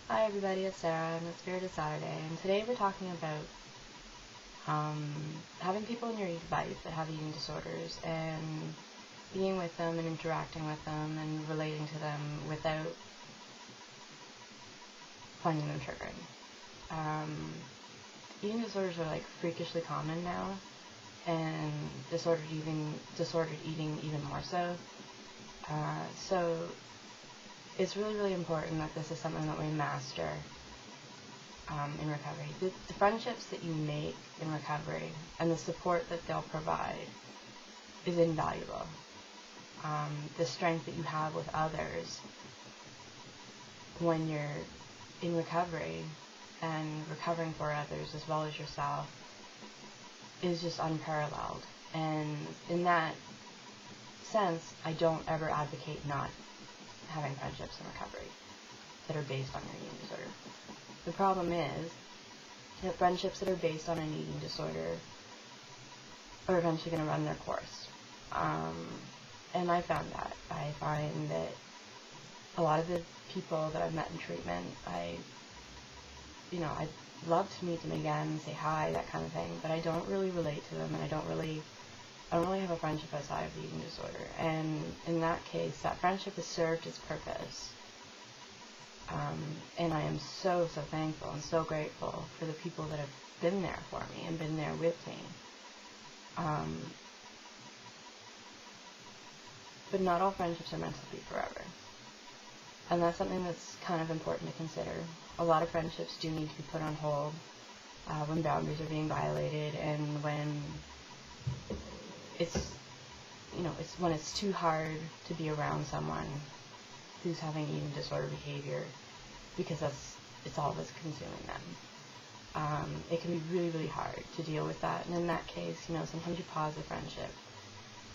Hi everybody, it's Sarah and it's Spirit of Saturday, and today we're talking about having people in your life that have eating disorders and being with them and interacting with them and relating to them without finding them triggering. Eating disorders are like freakishly common now, and disordered eating even more so. So it's really, really important that this is something that we master in recovery. The friendships that you make in recovery and the support that they'll provide is invaluable. The strength that you have with others when you're in recovery and recovering for others as well as yourself is just unparalleled. And in that sense, I don't ever advocate not having friendships in recovery that are based on your eating disorder. The problem is that friendships that are based on an eating disorder are eventually going to run their course. And I found that. I find that a lot of the people that I've met in treatment, I'd love to meet them again, say hi, that kind of thing, but I don't really relate to them, and I don't really have a friendship outside of the eating disorder. And in that case, that friendship has served its purpose. And I am so, so thankful and so grateful for the people that have been there for me and been there with me. But not all friendships are meant to be forever. And that's something that's kind of important to consider. A lot of friendships do need to be put on hold when boundaries are being violated, and when it's when it's too hard to be around someone who's having eating disorder behavior, because it's all that's consuming them. It can be really, really hard to deal with that, and in that case, sometimes you pause the friendship.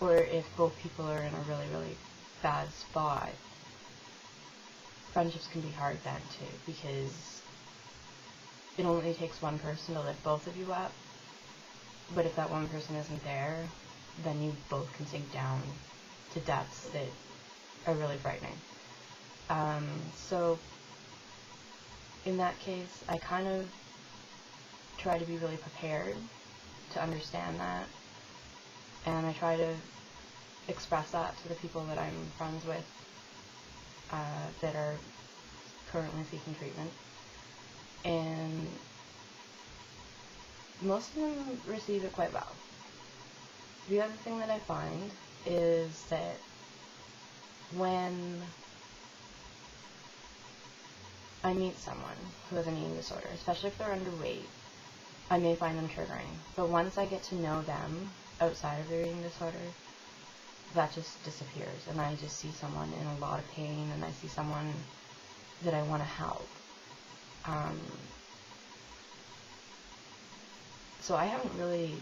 Or if both people are in a really, really bad spot, friendships can be hard then too, because it only takes one person to lift both of you up, but if that one person isn't there, then you both can sink down to depths that are really frightening. So in that case, I kind of try to be really prepared to understand that, and I try to express that to the people that I'm friends with that are currently seeking treatment, and most of them receive it quite well. The other thing that I find is that when I meet someone who has an eating disorder, especially if they're underweight, I may find them triggering. But once I get to know them outside of their eating disorder, that just disappears, and I just see someone in a lot of pain, and I see someone that I want to help. So I haven't really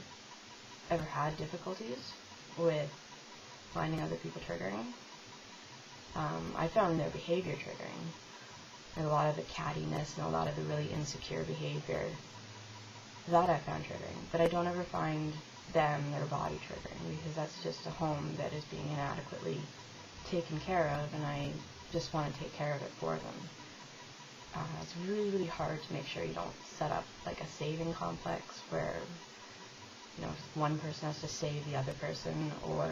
ever had difficulties with finding other people triggering. I found their behavior triggering, and a lot of the cattiness and a lot of the really insecure behavior, that I found triggering. But I don't ever find them, their body triggering, because that's just a home that is being inadequately taken care of, and I just want to take care of it for them. It's really, really hard to make sure you don't set up like a saving complex where one person has to save the other person, or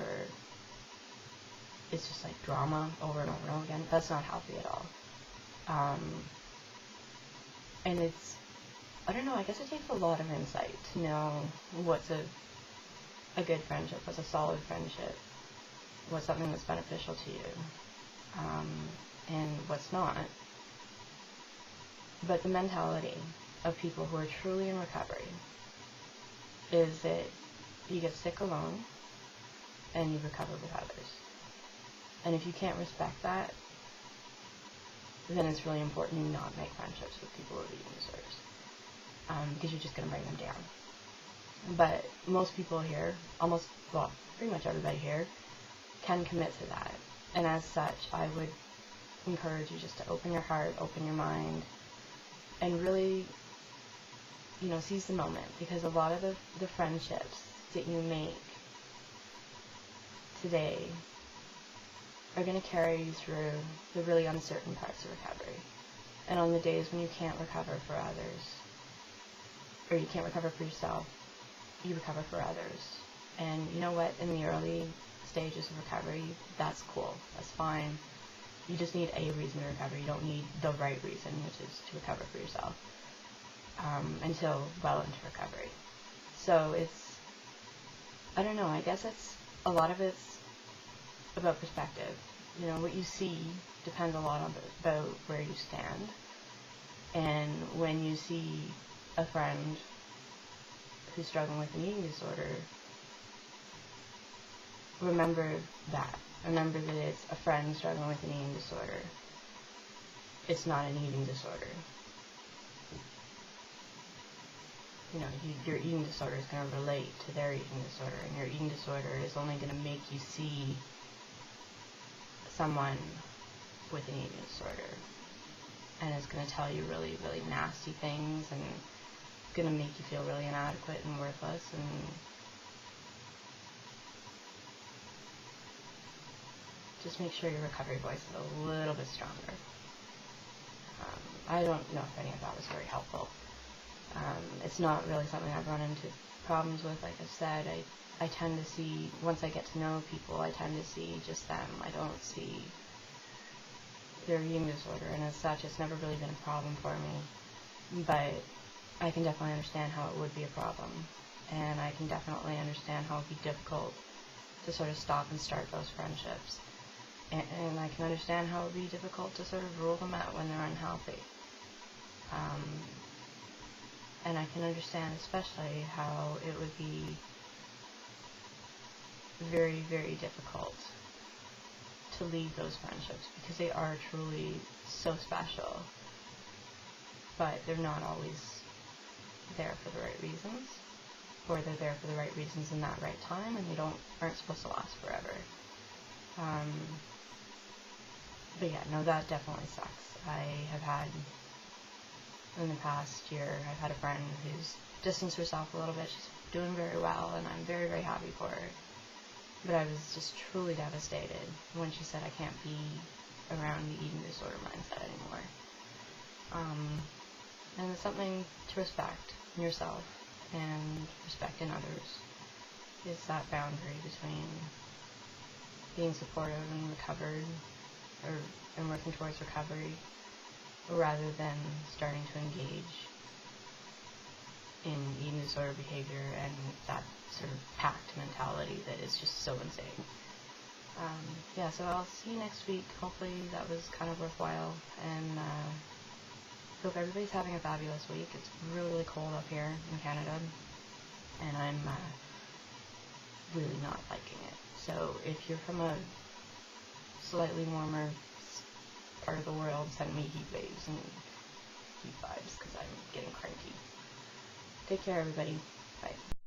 it's just like drama over and over and over again. That's not healthy at all. And I don't know, I guess it takes a lot of insight to know what's a good friendship, what's a solid friendship, what's something that's beneficial to you, and what's not. But the mentality of people who are truly in recovery is that you get sick alone and you recover with others. And if you can't respect that, then it's really important to not make friendships with people with eating disorders, because you're just going to bring them down. But most people here, pretty much everybody here, can commit to that. And as such, I would encourage you just to open your heart, open your mind, and really, seize the moment, because a lot of the friendships that you make today are going to carry you through the really uncertain parts of recovery. And on the days when you can't recover for others, or you can't recover for yourself, you recover for others. And you know what? In the early stages of recovery, that's cool. That's fine. You just need a reason to recover. You don't need the right reason, which is to recover for yourself, until well into recovery. So it's, I don't know, I guess a lot of it's about perspective. You know, what you see depends a lot about where you stand. And when you see a friend who's struggling with an eating disorder, remember that. Remember that it's a friend struggling with an eating disorder. It's not an eating disorder. You know, your eating disorder is going to relate to their eating disorder, and your eating disorder is only going to make you see someone with an eating disorder, and it's going to tell you really, really nasty things, and going to make you feel really inadequate and worthless, and just make sure your recovery voice is a little bit stronger. I don't know if any of that was very helpful. It's not really something I've run into problems with. Like I said, I tend to see, once I get to know people, I tend to see just them. I don't see their eating disorder, and as such, it's never really been a problem for me. But I can definitely understand how it would be a problem, and I can definitely understand how it would be difficult to sort of stop and start those friendships. And I can understand how it would be difficult to sort of rule them out when they're unhealthy. And I can understand especially how it would be very, very difficult to leave those friendships, because they are truly so special, but they're not always there for the right reasons, or they're there for the right reasons in that right time, and they aren't supposed to last forever. But yeah, no, that definitely sucks. I have had, in the past year, I've had a friend who's distanced herself a little bit. She's doing very well, and I'm very, very happy for her. But I was just truly devastated when she said I can't be around the eating disorder mindset anymore. And it's something to respect in yourself and respect in others. It's that boundary between being supportive and recovered, and working towards recovery, rather than starting to engage in eating disorder behavior and that sort of pact mentality that is just so insane. Yeah, so I'll see you next week. Hopefully that was kind of worthwhile, and hope everybody's having a fabulous week. It's really, really cold up here in Canada, and I'm really not liking it. So if you're from a slightly warmer part of the world, send me heat waves and heat vibes, because I'm getting cranky. Take care, everybody.